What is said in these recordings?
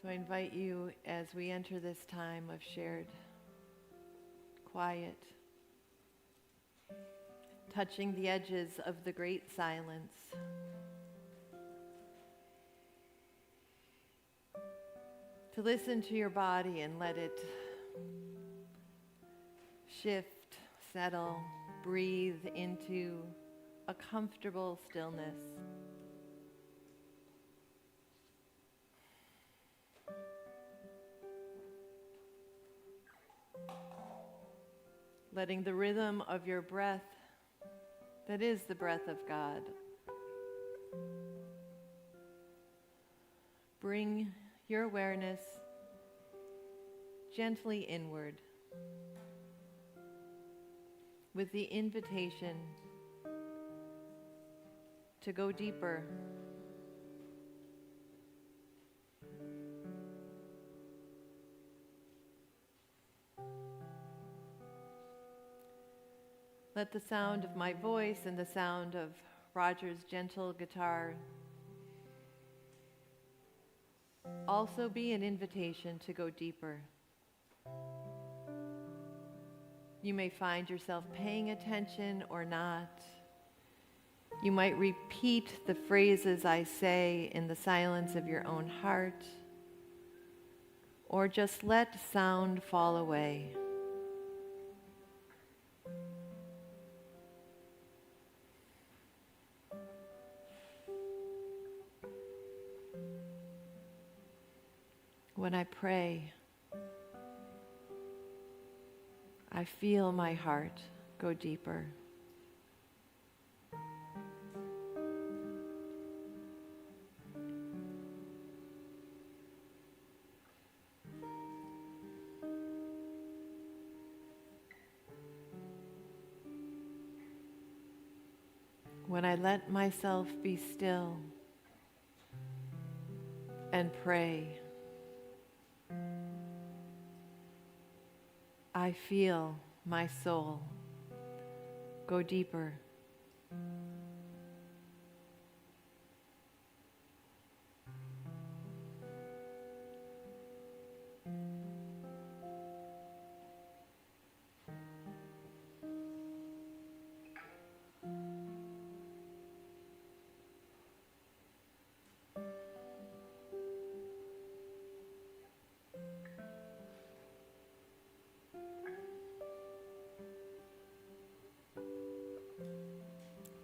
So I invite you as we enter this time of shared quiet, touching the edges of the great silence, to listen to your body and let it shift, settle, breathe into a comfortable stillness. Letting the rhythm of your breath, that is the breath of God, bring your awareness gently inward with the invitation to go deeper. Let the sound of my voice and the sound of Roger's gentle guitar also be an invitation to go deeper. You may find yourself paying attention or not. You might repeat the phrases I say in the silence of your own heart, or just let sound fall away. When I pray, I feel my heart go deeper. When I let myself be still and pray, I feel my soul go deeper.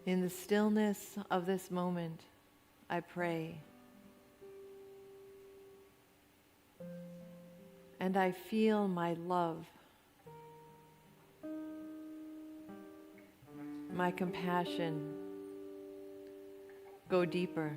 In the stillness of this moment, I pray. And I feel my love, my compassion go deeper.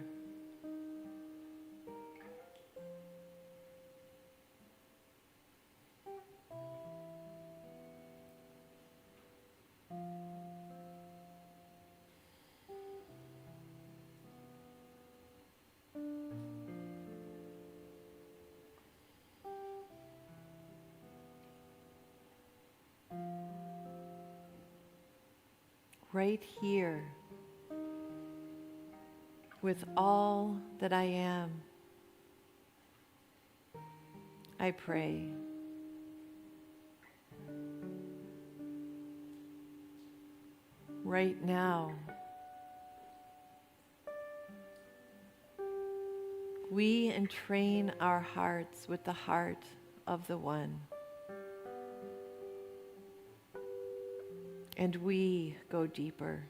Right here, with all that I am, I pray. Right now, we entrain our hearts with the heart of the One. And we go deeper.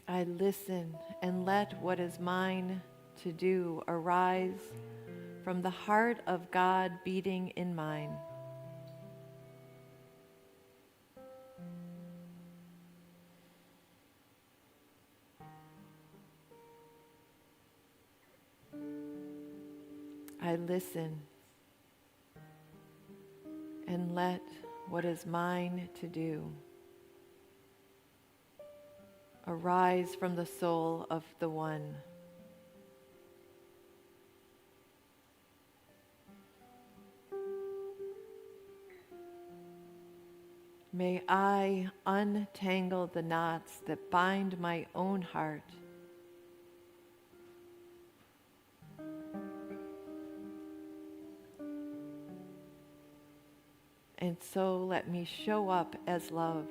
I listen and let what is mine to do arise from the heart of God beating in mine. I listen and let what is mine to do arise from the soul of the one. May I untangle the knots that bind my own heart. And so let me show up as love.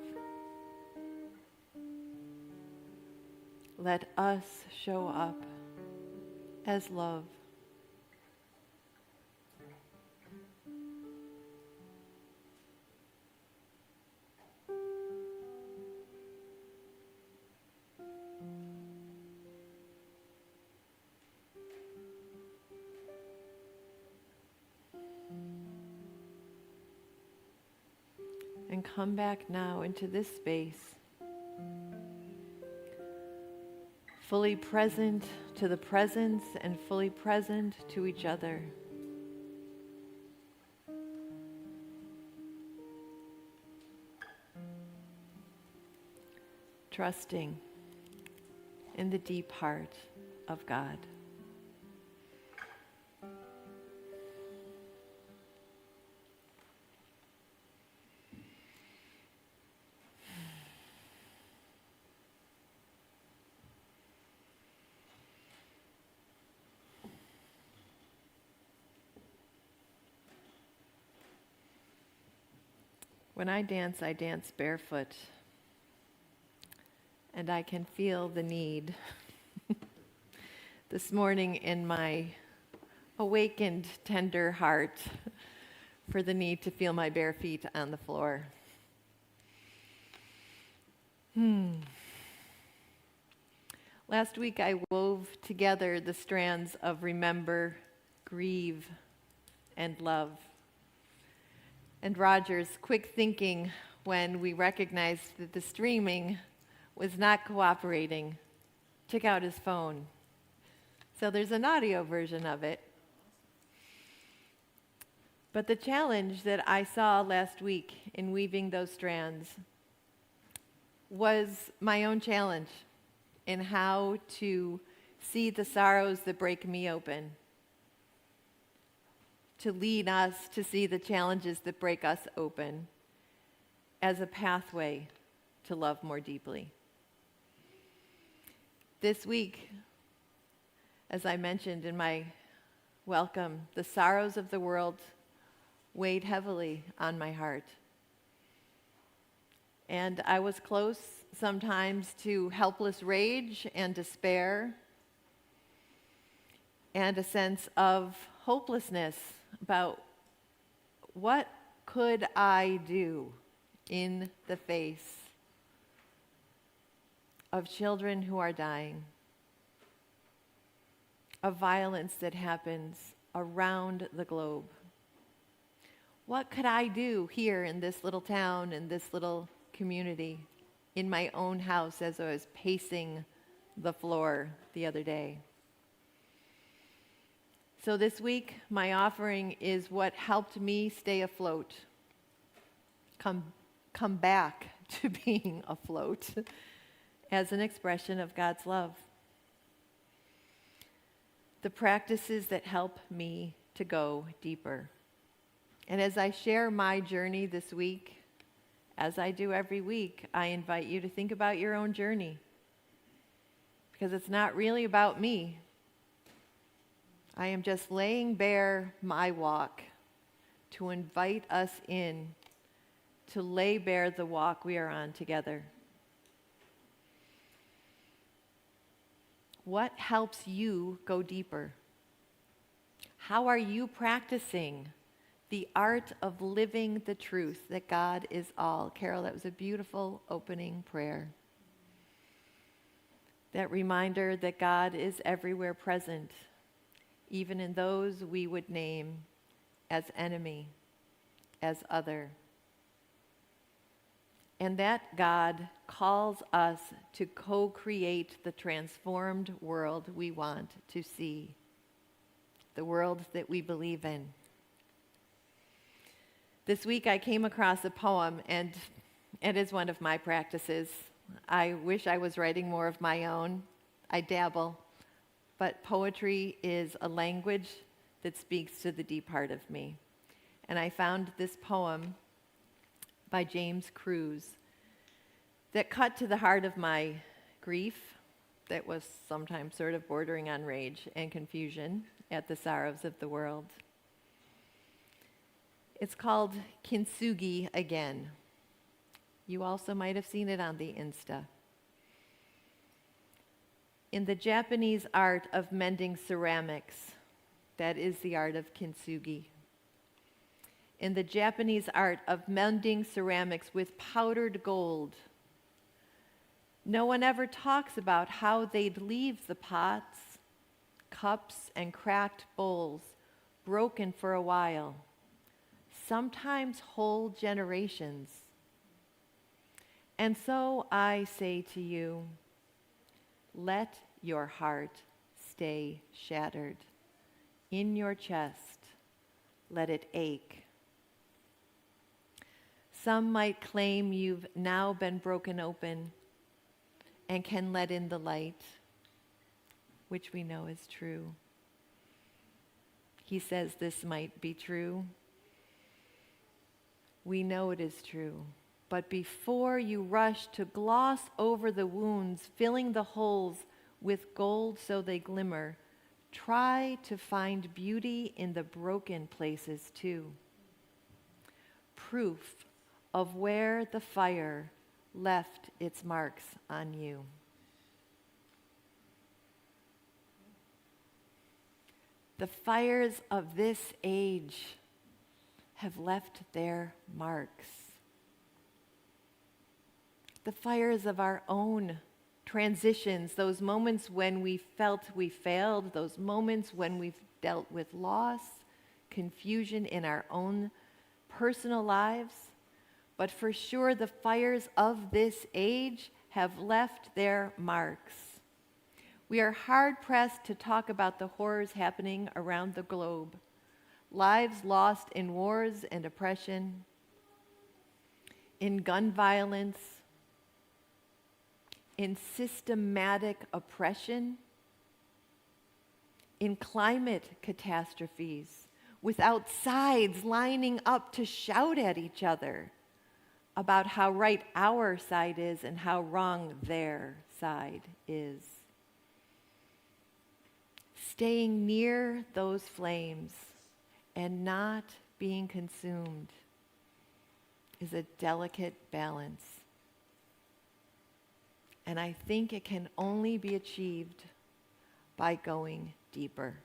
Let us show up as love. And come back now into this space, fully present to the presence and fully present to each other. Trusting in the deep heart of God. When I dance barefoot, and I can feel the need this morning in my awakened, tender heart for the need to feel my bare feet on the floor. Last week I wove together the strands of remember, grieve, and love. And Roger's quick thinking when we recognized that the streaming was not cooperating, took out his phone. So there's an audio version of it. But the challenge that I saw last week in weaving those strands was my own challenge in how to see the sorrows that break me open, to lead us to see the challenges that break us open as a pathway to love more deeply. This week, as I mentioned in my welcome, the sorrows of the world weighed heavily on my heart. And I was close sometimes to helpless rage and despair and a sense of hopelessness about what could I do in the face of children who are dying, of violence that happens around the globe. What could I do here in this little town, in this little community, in my own house as I was pacing the floor the other day? So this week, my offering is what helped me stay afloat, come back to being afloat as an expression of God's love. The practices that help me to go deeper. And as I share my journey this week, as I do every week, I invite you to think about your own journey, because it's not really about me. I am just laying bare my walk to invite us in to lay bare the walk we are on together. What helps you go deeper? How are you practicing the art of living the truth that God is all? Carol, that was a beautiful opening prayer. That reminder that God is everywhere present, even in those we would name as enemy, as other. And that God calls us to co-create the transformed world we want to see, the world that we believe in. This week I came across a poem, and it is one of my practices. I wish I was writing more of my own. I dabble, but poetry is a language that speaks to the deep heart of me. And I found this poem by James Cruz that cut to the heart of my grief that was sometimes sort of bordering on rage and confusion at the sorrows of the world. It's called Kintsugi Again. You also might have seen it on the Insta. In the Japanese art of mending ceramics, that is the art of kintsugi. In the Japanese art of mending ceramics with powdered gold, no one ever talks about how they'd leave the pots, cups, and cracked bowls broken for a while, sometimes whole generations. And so I say to you, let your heart stay shattered. In your chest, let it ache. Some might claim you've now been broken open and can let in the light, which we know is true. He says this might be true. We know it is true. But before you rush to gloss over the wounds, filling the holes with gold so they glimmer, try to find beauty in the broken places too. Proof of where the fire left its marks on you. The fires of this age have left their marks. The fires of our own transitions, those moments when we felt we failed, those moments when we've dealt with loss, confusion in our own personal lives. But for sure, the fires of this age have left their marks. We are hard-pressed to talk about the horrors happening around the globe. Lives lost in wars and oppression, in gun violence, in systematic oppression, in climate catastrophes, without sides lining up to shout at each other about how right our side is and how wrong their side is. Staying near those flames and not being consumed is a delicate balance. And I think it can only be achieved by going deeper,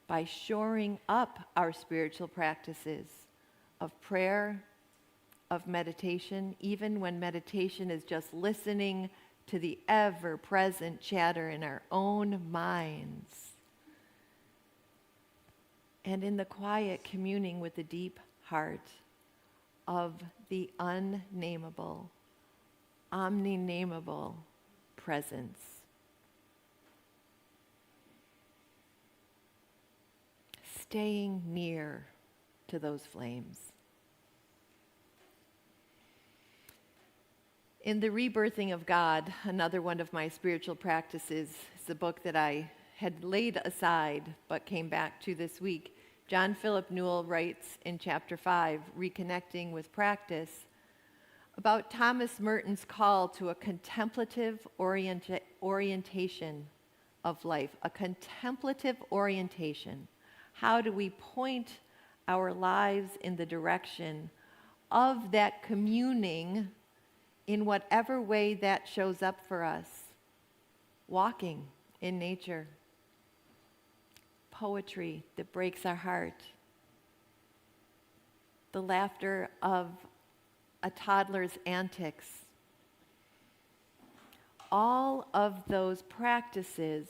by shoring up our spiritual practices of prayer, of meditation, even when meditation is just listening to the ever-present chatter in our own minds, and in the quiet communing with the deep heart of the unnameable, omninamable presence. Staying near to those flames. In The Rebirthing of God, another one of my spiritual practices, is a book that I had laid aside but came back to this week. John Philip Newell writes in chapter 5, Reconnecting with Practice, about Thomas Merton's call to a contemplative orientation of life, a contemplative orientation. How do we point our lives in the direction of that communing in whatever way that shows up for us? Walking in nature, poetry that breaks our heart, the laughter of a toddler's antics. All of those practices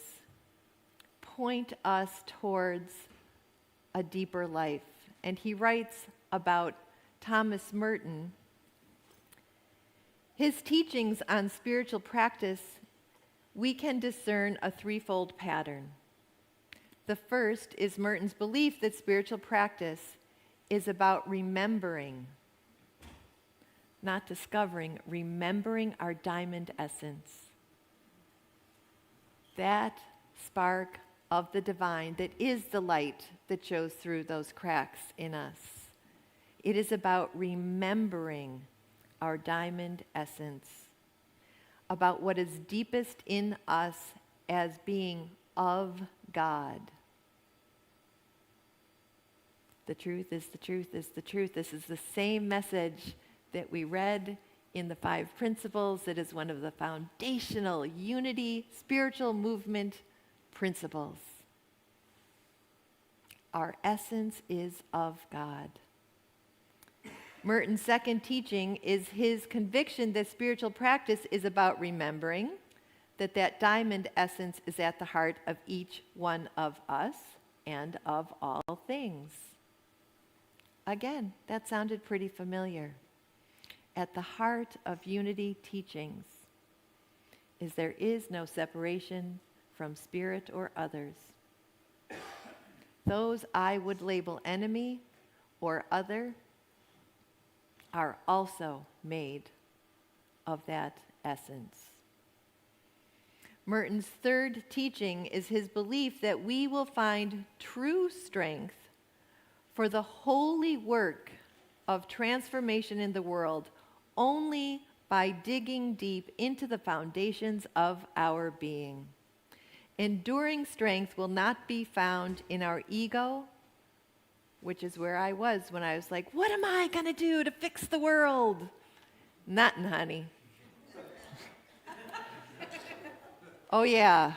point us towards a deeper life. And he writes about Thomas Merton. His teachings on spiritual practice, we can discern a threefold pattern. The first is Merton's belief that spiritual practice is about remembering, not discovering, remembering our diamond essence. That spark of the divine that is the light that shows through those cracks in us. It is about remembering our diamond essence, about what is deepest in us as being of God. The truth is the truth is the truth. This is the same message that we read in the 5 principles. It is one of the foundational unity spiritual movement principles. Our essence is of God. Merton's second teaching is his conviction that spiritual practice is about remembering that diamond essence is at the heart of each one of us and of all things. Again, that sounded pretty familiar. At the heart of unity teachings is there is no separation from spirit or others. Those I would label enemy or other are also made of that essence. Merton's third teaching is his belief that we will find true strength for the holy work of transformation in the world only by digging deep into the foundations of our being. Enduring strength will not be found in our ego, which is where I was when I was like, what am I going to do to fix the world? Nothing, honey. Oh, yeah.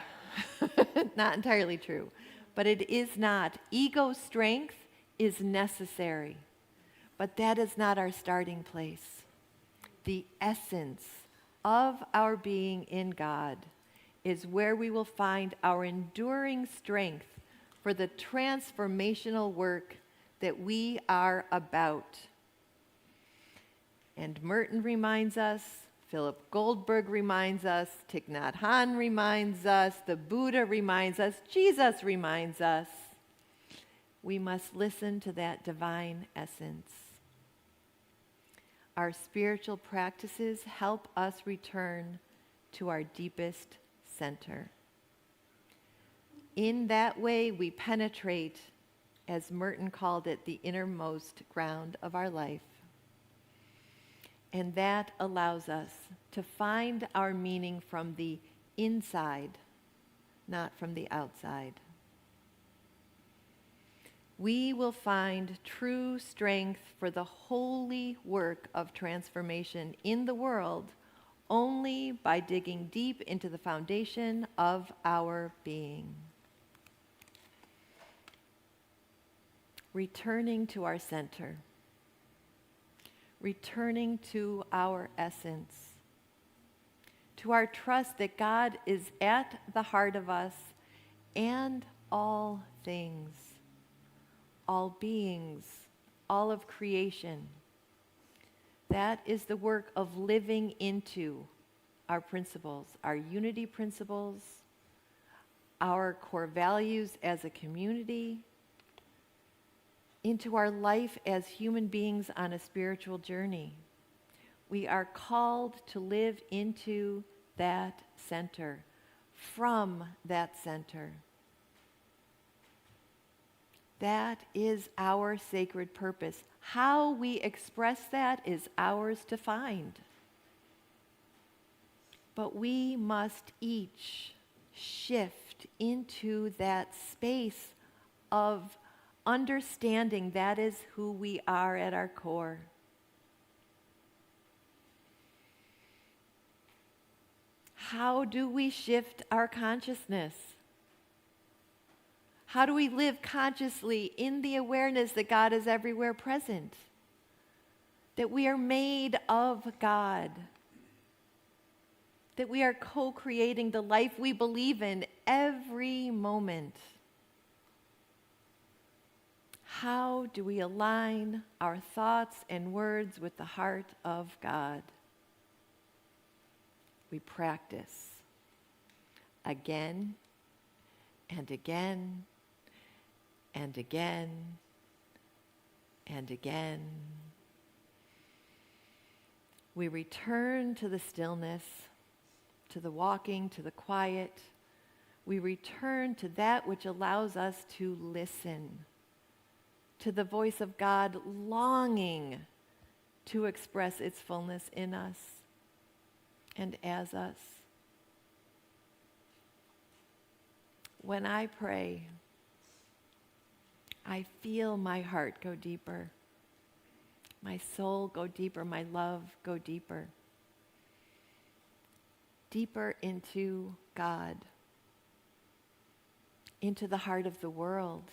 Not entirely true. But it is not. Ego strength is necessary. But that is not our starting place. The essence of our being in God is where we will find our enduring strength for the transformational work that we are about. And Merton reminds us, Philip Goldberg reminds us, Thich Nhat Hanh reminds us, the Buddha reminds us, Jesus reminds us, we must listen to that divine essence. Our spiritual practices help us return to our deepest center. In that way, we penetrate, as Merton called it, the innermost ground of our life. And that allows us to find our meaning from the inside, not from the outside. We will find true strength for the holy work of transformation in the world only by digging deep into the foundation of our being. Returning to our center. Returning to our essence. To our trust that God is at the heart of us and all things. All beings, all of creation. That is the work of living into our principles, our unity principles, our core values as a community, into our life as human beings on a spiritual journey. We are called to live into that center, from that center. That is our sacred purpose. How we express that is ours to find. But we must each shift into that space of understanding that is who we are at our core. How do we shift our consciousness? How do we live consciously in the awareness that God is everywhere present? That we are made of God. That we are co-creating the life we believe in every moment. How do we align our thoughts and words with the heart of God? We practice again and again and again and again. We return to the stillness, to the walking, to the quiet. We return to that which allows us to listen, to the voice of God longing to express its fullness in us and as us. When I pray, I feel my heart go deeper, my soul go deeper, my love go deeper, deeper into God, into the heart of the world,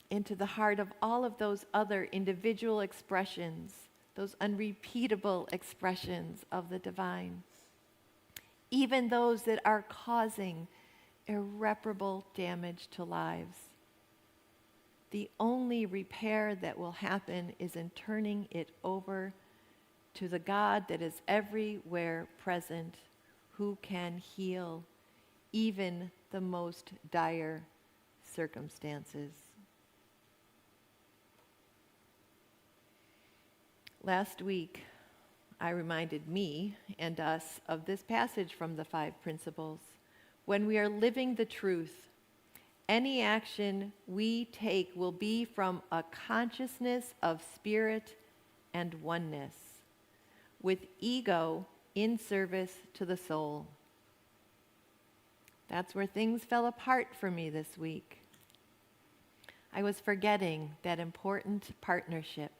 into the heart of all of those other individual expressions, those unrepeatable expressions of the divine, even those that are causing irreparable damage to lives. The only repair that will happen is in turning it over to the God that is everywhere present, who can heal even the most dire circumstances. Last week, I reminded me and us of this passage from the 5 Principles. When we are living the truth, any action we take will be from a consciousness of spirit and oneness, with ego in service to the soul. That's where things fell apart for me this week. I was forgetting that important partnership.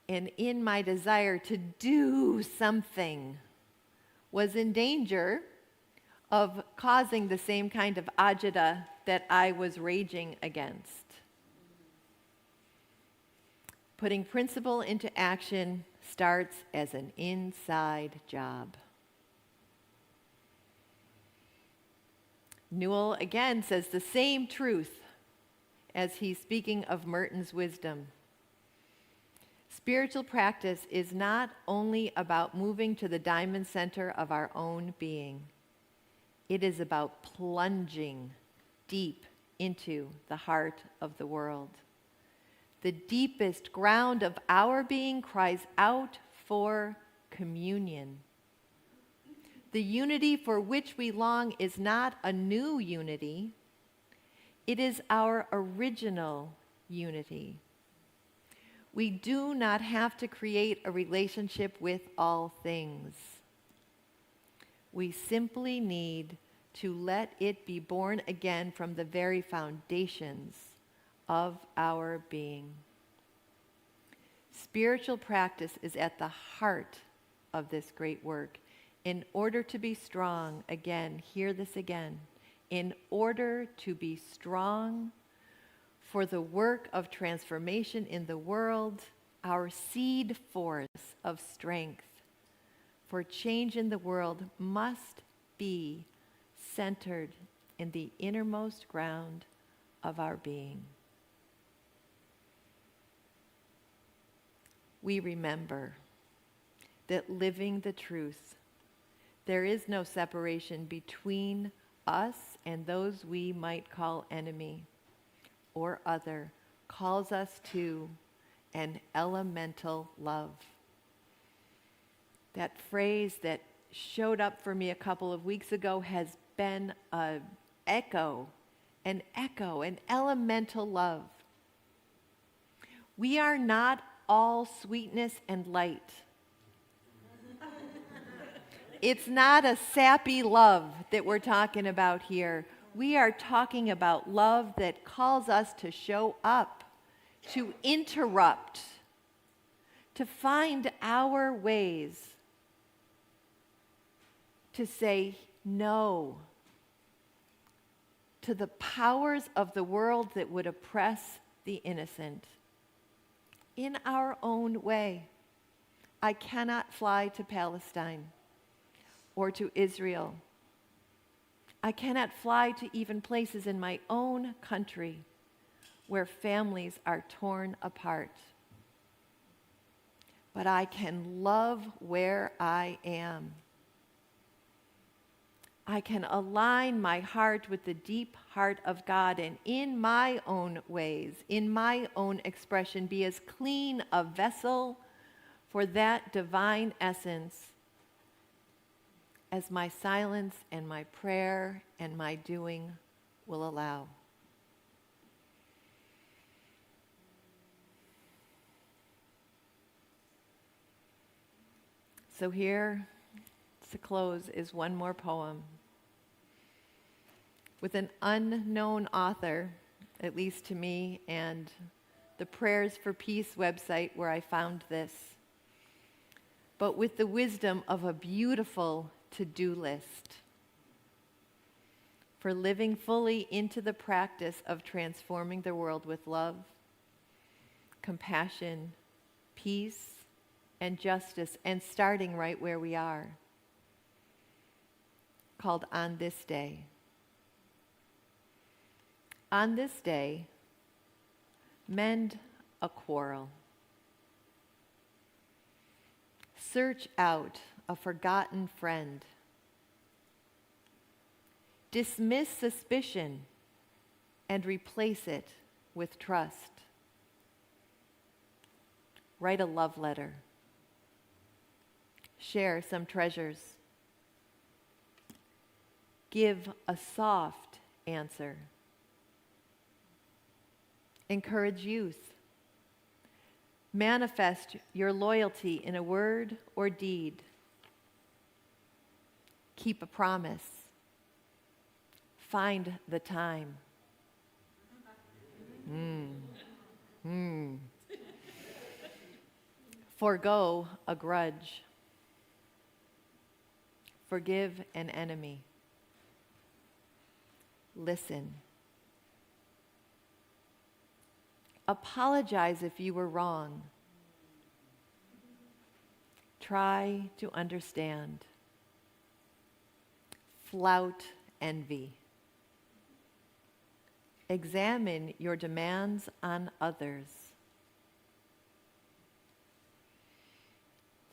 And in my desire to do something, was in danger of causing the same kind of agita that I was raging against. Putting principle into action starts as an inside job. Newell again says the same truth as he's speaking of Merton's wisdom. Spiritual practice is not only about moving to the diamond center of our own being. It is about plunging deep into the heart of the world. The deepest ground of our being cries out for communion. The unity for which we long is not a new unity. It is our original unity. We do not have to create a relationship with all things. We simply need to let it be born again from the very foundations of our being. Spiritual practice is at the heart of this great work. In order to be strong, again, hear this again, in order to be strong for the work of transformation in the world, our seed force of strength for change in the world must be centered in the innermost ground of our being. We remember that living the truth, there is no separation between us and those we might call enemy or other, calls us to an elemental love. That phrase that showed up for me a couple of weeks ago has been an echo, an elemental love. We are not all sweetness and light. It's not a sappy love that we're talking about here. We are talking about love that calls us to show up, to interrupt, to find our ways to say no to the powers of the world that would oppress the innocent in our own way. I cannot fly to Palestine or to Israel. I cannot fly to even places in my own country where families are torn apart. But I can love where I am. I can align my heart with the deep heart of God, and in my own ways, in my own expression, be as clean a vessel for that divine essence as my silence and my prayer and my doing will allow. So here, to close, is one more poem with an unknown author, at least to me, and the Prayers for Peace website where I found this, but with the wisdom of a beautiful to-do list for living fully into the practice of transforming the world with love, compassion, peace, and justice, and starting right where we are, called On This Day. On this day, mend a quarrel. Search out a forgotten friend. Dismiss suspicion and replace it with trust. Write a love letter. Share some treasures. Give a soft answer. Encourage youth. Manifest your loyalty in a word or deed. Keep a promise. Find the time. Forgo a grudge. Forgive an enemy. Listen. Apologize if you were wrong. Try to understand. Flout envy. Examine your demands on others.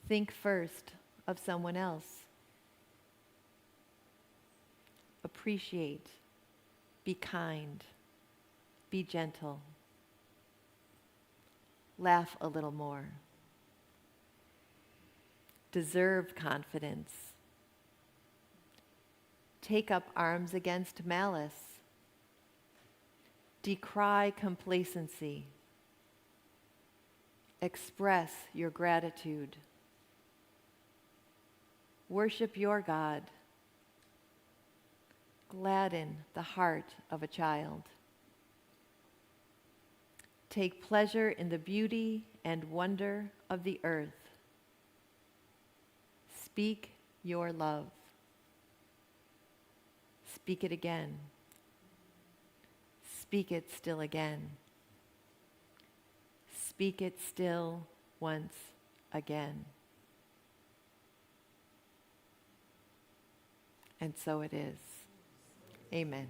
Think first of someone else. Appreciate. Be kind. Be gentle. Laugh a little more. Deserve confidence. Take up arms against malice. Decry complacency. Express your gratitude. Worship your God. Gladden the heart of a child. Take pleasure in the beauty and wonder of the earth. Speak your love. Speak it again. Speak it still again. Speak it still once again. And so it is. Amen.